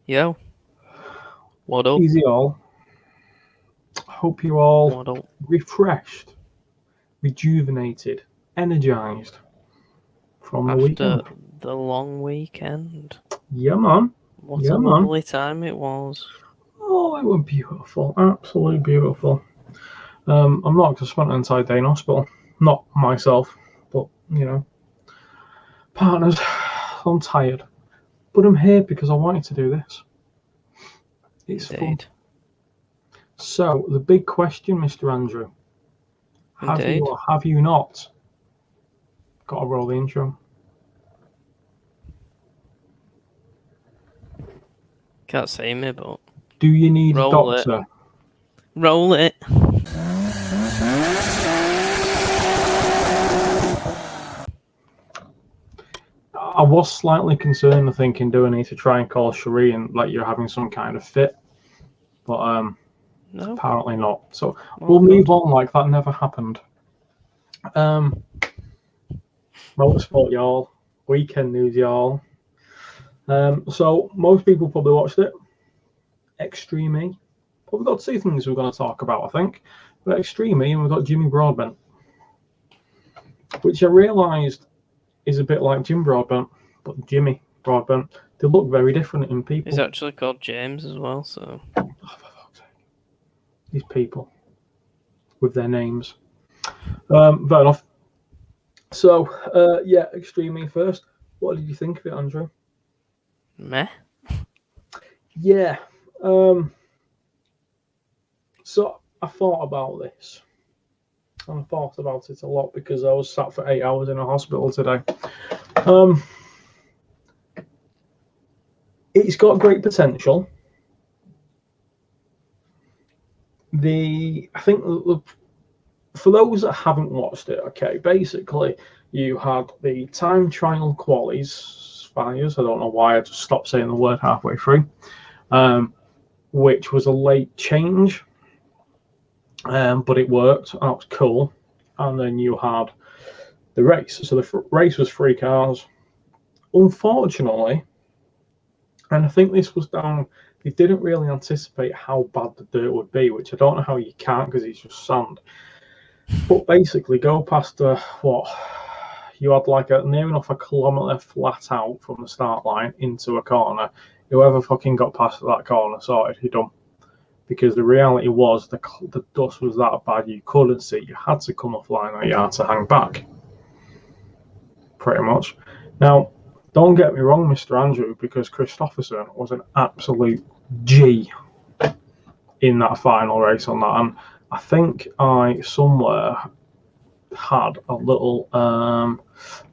Yo, what up? Easy all. Hope you're all What up? refreshed, rejuvenated, energized from the After weekend. the long weekend, Yeah, man. what Yeah, a man. lovely time it was. Oh, it was beautiful. Absolutely beautiful. I'm not because I spent an entire day in hospital. Not myself, but, partners. I'm tired. But I'm here because I wanted to do this. It's fun. Indeed. So, the big question, Mr. Andrew, have you Indeed. or have you not got to roll the intro? Can't see me, but Do you need a roll it. doctor? Roll it. I was slightly concerned, I think, in doing it to try and call Cherie and like you're having some kind of fit, but No. apparently not. So Well, we'll move on like that never happened. Motorsport, y'all. Weekend news, y'all. So most people probably watched it. Extreme E. But we've got two things we're going to talk about, I think. We've got Extreme E and we've got Jimmy Broadbent, which I realised is a bit like Jim Broadbent, but Jimmy Broadbent. They look very different in people. He's actually called James as well, so. Oh, for fuck's sake. These people with their names. Fair enough. So, yeah, Extreme E first. What did you think of it, Andrew? Meh. Yeah. So I thought about this. And I thought about it a lot because I was sat for 8 hours in a hospital today. It's got great potential. I think for those that haven't watched it, okay, basically you had the time trial qualifiers. I don't know why I just stopped saying the word halfway through, which was a late change, but it worked. That was cool. And then you had the race. So the race was 3 cars. Unfortunately, and I think this was down, they didn't really anticipate how bad the dirt would be, which I don't know how you can't because it's just sand. But basically, go past you had like near enough a kilometre flat out from the start line into a corner. Whoever fucking got past that corner sorted, you're done. Because the reality was the dust was that bad you couldn't see. You had to come offline or you had to hang back. Pretty much. Now, don't get me wrong, Mr. Andrew, because Christopherson was an absolute G in that final race on that. And I think I somewhere had a little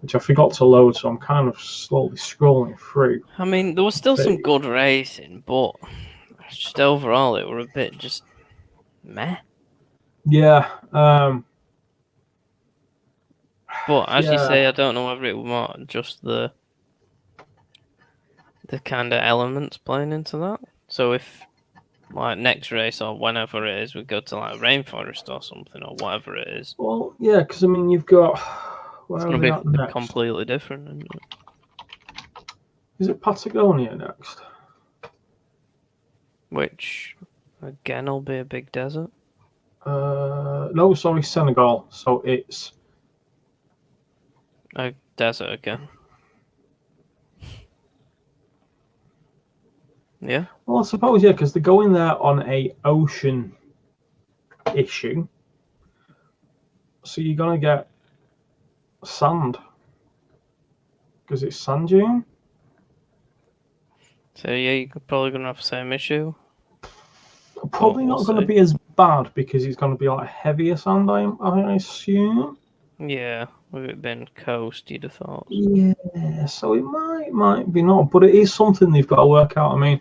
which I forgot to load, so I'm kind of slowly scrolling through. I mean, there was still some good racing, but just overall it were a bit just meh. Yeah. But as you say, I don't know whether it was more just the kind of elements playing into that. So if like next race or whenever it is, we go to like rainforest or something or whatever it is. Well, yeah, because I mean you've got It's going to be completely different, isn't it? Is it Patagonia next? Which again will be a big desert. No, sorry, Senegal. So it's a desert again. Yeah. Well, I suppose yeah, because they're going there on a ocean issue, so you're gonna get sand because it's sand dune. So yeah, you're probably gonna have the same issue. Probably not going to be as bad because it's going to be like heavier sand, I assume. Yeah, with it being coast, you'd have thought. Yeah, so it might be not, but it is something they've got to work out. I mean,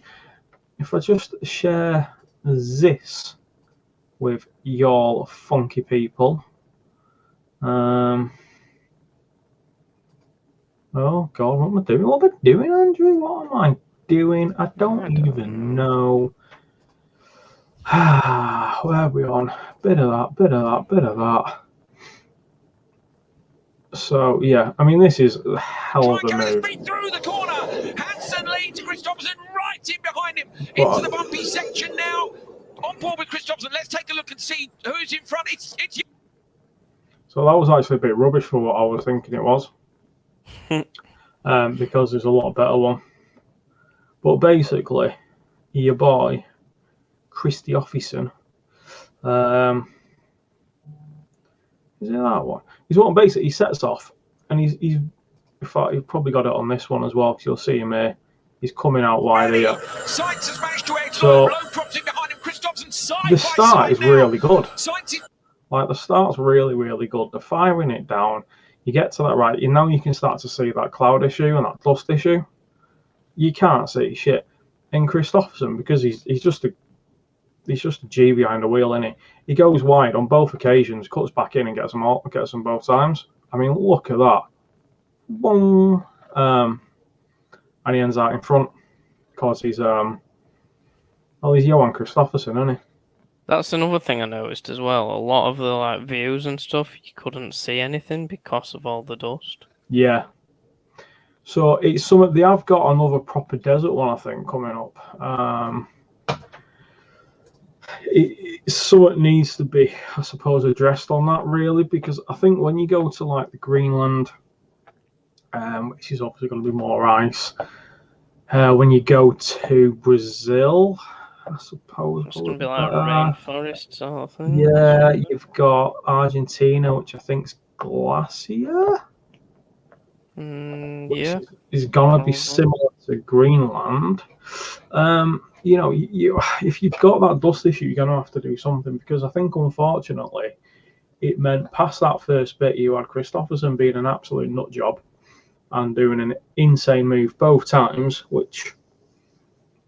if I just share this with y'all funky people. Oh God, what am I doing? What am I doing, Andrew? What am I doing? I don't even know. Where are we on? Bit of that. So yeah, I mean this is a hell of a move. Through the corner, Hansen leads Christopherson right right in behind him into the bumpy section now. On board with Chris Thompson. Let's take a look and see who's in front. It's you. So that was actually a bit rubbish for what I was thinking it was, because there's a lot better one. But basically, your boy, Christopherson, is it that one? He's one basically he sets off, and he's in fact you've probably got it on this one as well, because you'll see him here. He's coming out wide here. Sainz has managed to edge So low drops in behind him. Chris Thompson side the by start side is now. really good. Sainz is Like the start's really, really good. They're firing it down. You get to that right. You know you can start to see that cloud issue and that dust issue. You can't see shit. And Christopherson, because he's just a G behind the wheel, isn't he? He goes wide on both occasions, cuts back in and gets them both times. I mean, look at that. Boom. And he ends out in front because he's he's Johan Christopherson, isn't he? That's another thing I noticed as well. A lot of the views and stuff, you couldn't see anything because of all the dust. Yeah. So it's something they have got another proper desert one, I think, coming up. Something needs to be, I suppose, addressed on that really, because I think when you go to like the Greenland, which is obviously going to be more ice, when you go to Brazil, I suppose It's going to be like rainforest sort of thing. Yeah, you've got Argentina, which I think's glacier. Yeah, is going to be similar to Greenland. If you've got that dust issue, you're going to have to do something, because I think unfortunately it meant past that first bit you had Christopherson being an absolute nut job and doing an insane move both times, which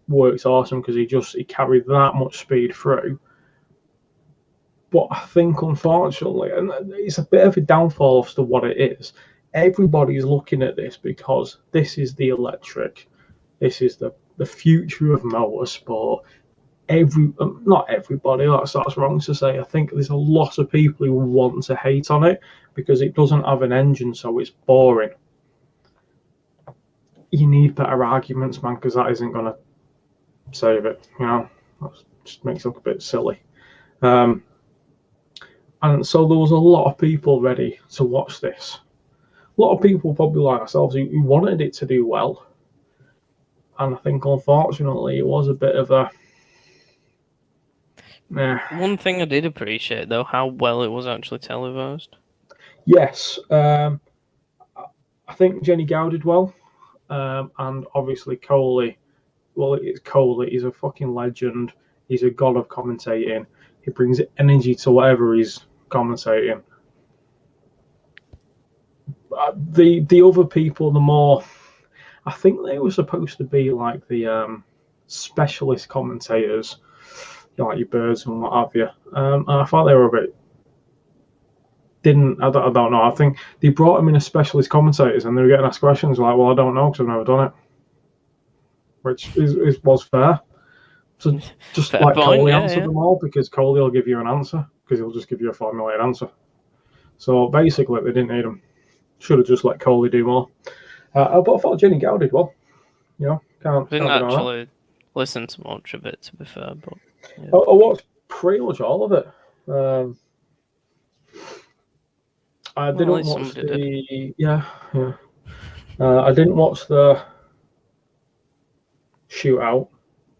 works awesome because he carried that much speed through. But I think unfortunately, and it's a bit of a downfall as to what it is, everybody's looking at this because this is the electric, this is the future of motorsport. Not everybody, that's wrong to say. I think there's a lot of people who want to hate on it because it doesn't have an engine, so it's boring. You need better arguments, man, because that isn't going to save it. That just makes it look a bit silly. And so there was a lot of people ready to watch this. A lot of people, probably like ourselves, who wanted it to do well. And I think, unfortunately, it was a bit of a... One thing I did appreciate, though, how well it was actually televised. Yes. I think Jenny Gow did well. And obviously Coley, it's Coley. He's a fucking legend. He's a god of commentating. He brings energy to whatever he's commentating. The other people, the more... I think they were supposed to be like the specialist commentators, like your Birds and what have you. And I thought they were a bit... I don't know. I think they brought them in as specialist commentators and they were getting asked questions like, well, I don't know because I've never done it. Which was fair. So just fair let point, Coley yeah, answer them all, because Coley will give you an answer, because he'll just give you a formulated answer. So basically, they didn't need him. Should have just let Coley do more. But I thought Jenny Gow did well. Can't Didn't deny actually listen to much of it, to be fair, but yeah. I watched pretty much all of it. I didn't watch the... Yeah. I didn't watch the shootout,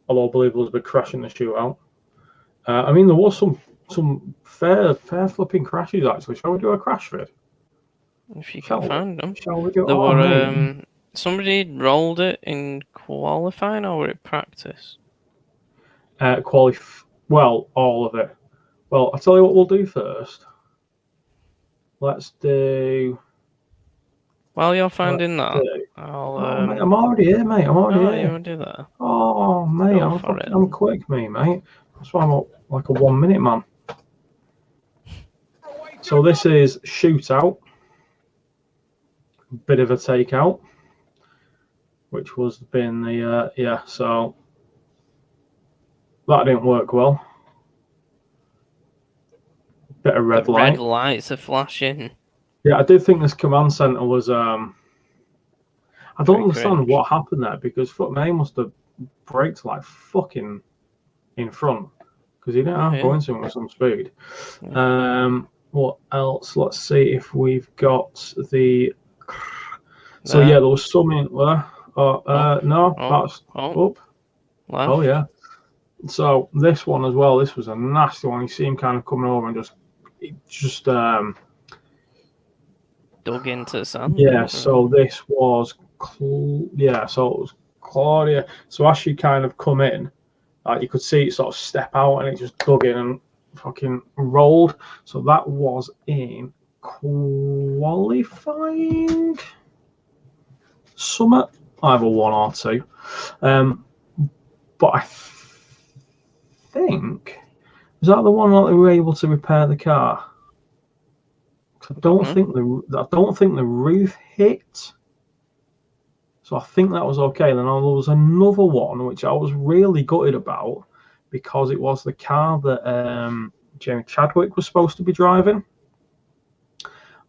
although I believe there was a big crash in the shootout. I mean, there was some fair flipping crashes, actually. Shall we do a crash vid? If you can find them. Shall we do it? There were somebody rolled it in qualifying, or were it practice? Well, all of it. Well, I'll tell you what we'll do first. Let's do... While you're finding that, mate, I'm already here, mate. I'm already here. You want to do that? Oh, mate, I'm quick, mate. That's why I'm like a 1 minute man. So this is shootout. Bit of a takeout, which was been the so that didn't work well. Bit of red light. Red lights are flashing. Yeah, I did think this command center was I don't understand what happened there, because fuck me, must have braked like fucking in front because he didn't have going to with some speed. What else? Let's see if we've got the. So yeah, there was some in there. No, that's up. Left. Oh yeah. So this one as well. This was a nasty one. You see him kind of coming over and just dug into the sand. Yeah. So this was So it was Claudia. So as she kind of come in, you could see it sort of step out and it just dug in and fucking rolled. So that was in qualifying summit, either 1 or 2. But I think, was that the one that they were able to repair the car? I don't think the roof hit. So I think that was okay. Then there was another one which I was really gutted about because it was the car that Jamie Chadwick was supposed to be driving.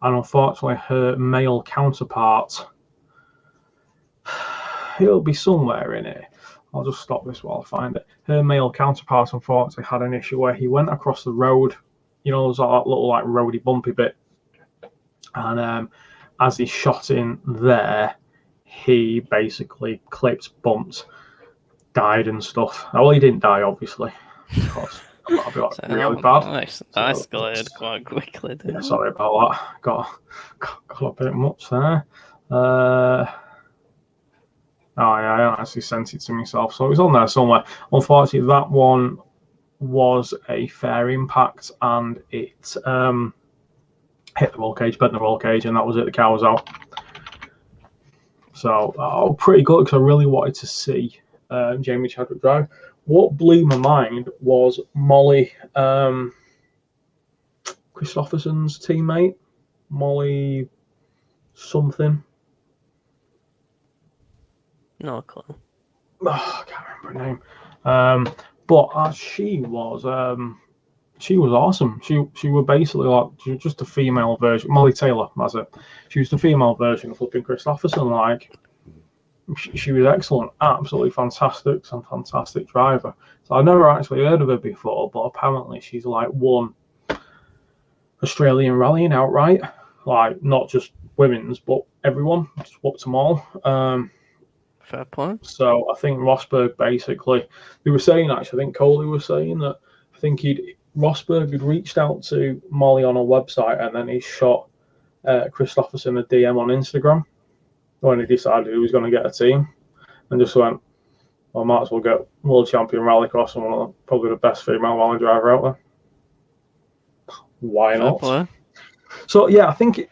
And unfortunately, her male counterpart, it'll be somewhere in it. I'll just stop this while I find it. Her male counterpart, unfortunately, had an issue where he went across the road. You know, there's that little like roady bumpy bit. And as he shot in there, he basically clipped, bumped, died and stuff. Well, he didn't die, obviously, because that'd be like really bad. Nice. That escalated quite quickly. Yeah, sorry about that. Got a bit much there. Oh yeah, I actually sent it to myself, so it was on there somewhere. Unfortunately, that one was a fair impact, and it hit the roll cage, bent the roll cage, and that was it. The car was out. So pretty good because I really wanted to see Jamie Chadwick drive. What blew my mind was Molly Christopherson's teammate, Molly something. No clue. Oh, I can't remember her name. But she was awesome. She was basically like just a female version. Molly Taylor, that's it. She was the female version of flipping Christopherson. Like she was excellent, absolutely fantastic driver. So I've never actually heard of her before, but apparently she's like won Australian rallying outright, like not just women's, but everyone. Just whooped them all. Fair point. So I think Rosberg basically, they were saying actually, I think Coley was saying that I think Rosberg had reached out to Molly on a website and then he shot Christopherson a DM on Instagram when he decided he was going to get a team and just went, well, I might as well get world champion Rallycross and one of probably the best female rally driver out there. Why not? Play. So yeah, I think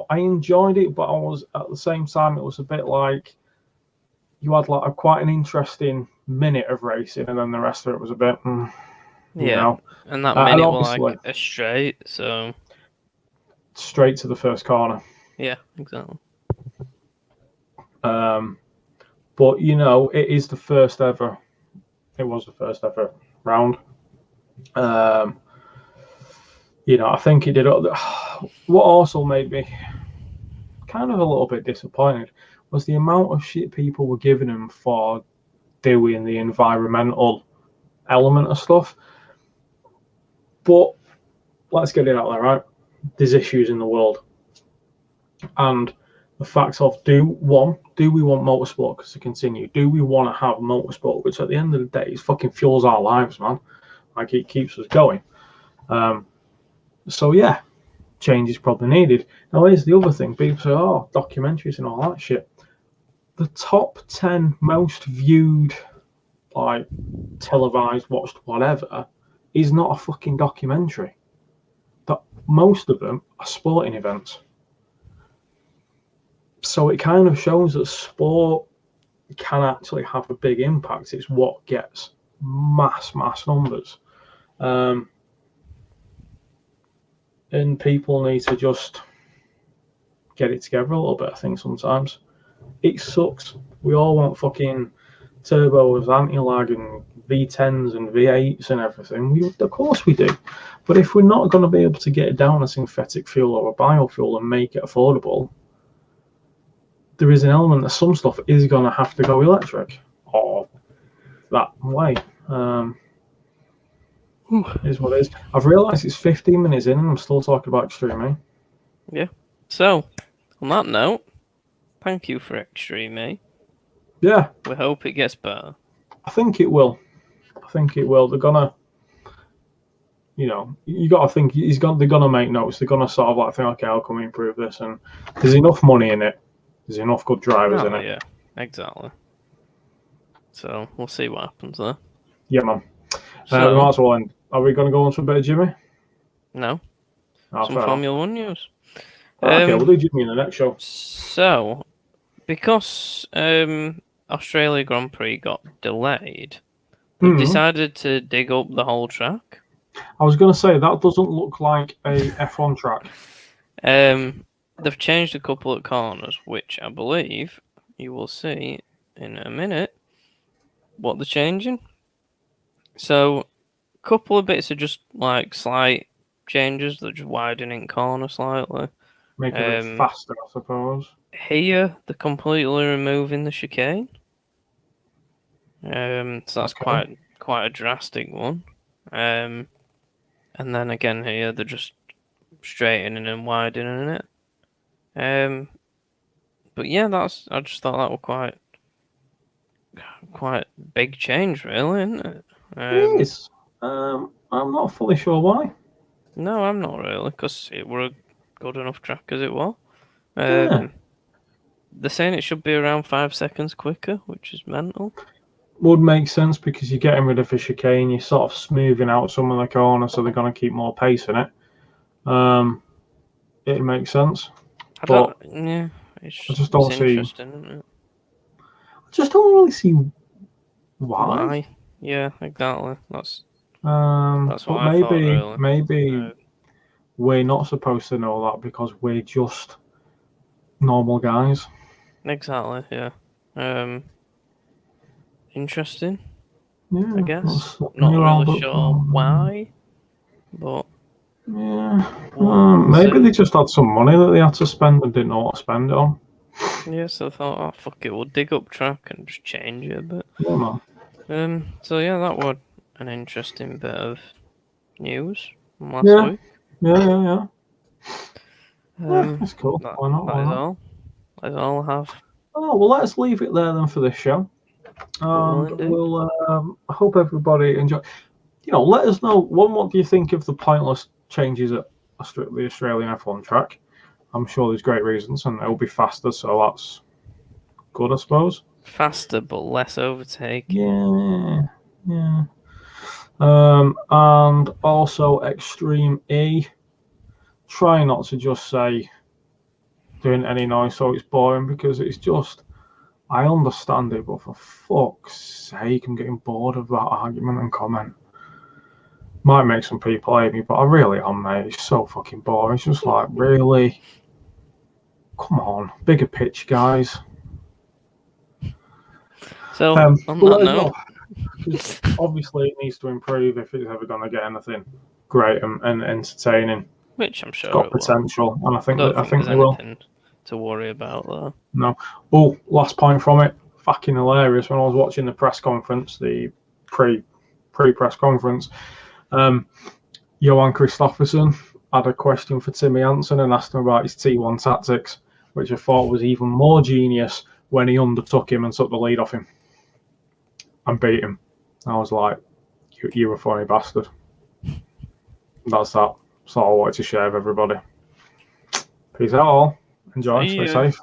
I enjoyed it, but I was at the same time it was a bit like you had like quite an interesting minute of racing, and then the rest of it was a bit, and that minute was like a straight, so straight to the first corner. Yeah, exactly. But it is the first ever. It was the first ever round. I think it did. What also made me kind of a little bit disappointed was the amount of shit people were giving him for doing the environmental element of stuff. But let's get it out there, right? There's issues in the world. And the fact of, do we want motorsport to continue? Do we want to have motorsport, which at the end of the day, it fucking fuels our lives, man. Like, it keeps us going. So, yeah, change is probably needed. Now, here's the other thing. People say, oh, documentaries and all that shit. The top 10 most viewed, like, televised, watched, whatever, is not a fucking documentary. But most of them are sporting events. So it kind of shows that sport can actually have a big impact. It's what gets mass numbers. And people need to just get it together a little bit, I think, sometimes. It sucks. We all want fucking turbos, anti-lag, and V10s and V8s and everything. Of course we do. But if we're not going to be able to get it down a synthetic fuel or a biofuel and make it affordable, there is an element that some stuff is going to have to go electric or that way. Is what it is. I've realised it's 15 minutes in and I'm still talking about Extreme E. Yeah. So, on that note, thank you for Extreme E. Yeah. We hope it gets better. I think it will. They're gonna, you got to think they're gonna make notes. They're gonna sort of like think, okay, how can we improve this? And there's enough money in it. There's enough good drivers in it. Yeah, exactly. So we'll see what happens there. Yeah, man. So, we might as well end. Are we gonna go on to a bit of Jimmy? No. Oh, Some Formula 1 news. Okay, we'll do Jimmy in the next show. So, because Australia Grand Prix got delayed, they've decided to dig up the whole track. I was going to say, that doesn't look like a F1 track. They've changed a couple of corners, which I believe you will see in a minute what they're changing. So, a couple of bits are just like slight changes. They're just widening corner slightly. Making it faster, I suppose. Here, they're completely removing the chicane. So that's quite a drastic one. And then again here, they're just straightening and widening it. But yeah, I just thought that was quite big change, really, isn't it? It is. I'm not fully sure why. No, I'm not really, because it were a good enough track as it was. Yeah. They're saying it should be around 5 seconds quicker, which is mental. Would make sense because you're getting rid of the chicane, you're sort of smoothing out some of the corners, so they're going to keep more pace in it. It makes sense. I just don't see. Interesting, isn't it? I just don't really see why. Yeah, exactly. That's but what I thought, really. Maybe we're not supposed to know that because we're just normal guys. Exactly, yeah. Interesting. Yeah, I guess. Not really sure why, but yeah. Maybe they just had some money that they had to spend and didn't know what to spend it on. Yeah, so I thought, oh fuck it, we'll dig up track and just change it a bit. Yeah, man. So yeah, that was an interesting bit of news from last week. Yeah. That's cool. Why not? That's all I have. Oh well, let's leave it there then for this show. And we'll I hope everybody enjoy. Let us know. What do you think of the pointless changes at the Australian F1 track? I'm sure there's great reasons, and it'll be faster, so that's good, I suppose. Faster, but less overtaking. Yeah. And also Extreme E. Try not to just say doing any noise so it's boring, because it's just, I understand it, but for fuck's sake, I'm getting bored of that argument and comment. Might make some people hate me, but I really am, mate. It's so fucking boring. It's just like, really? Come on. Bigger pitch, guys. So, on that note... obviously, it needs to improve if it's ever going to get anything great and entertaining. Which I'm sure it's got potential, and I think they will. To worry about though. No. Oh, last point from it. Fucking hilarious. When I was watching the press conference, the pre-press conference, Johan Kristofferson had a question for Timmy Hansen and asked him about his T1 tactics, which I thought was even more genius when he undertook him and took the lead off him and beat him. I was like, you're a funny bastard. That's that. That's all I wanted to share with everybody. Peace out all. Enjoy. Stay safe.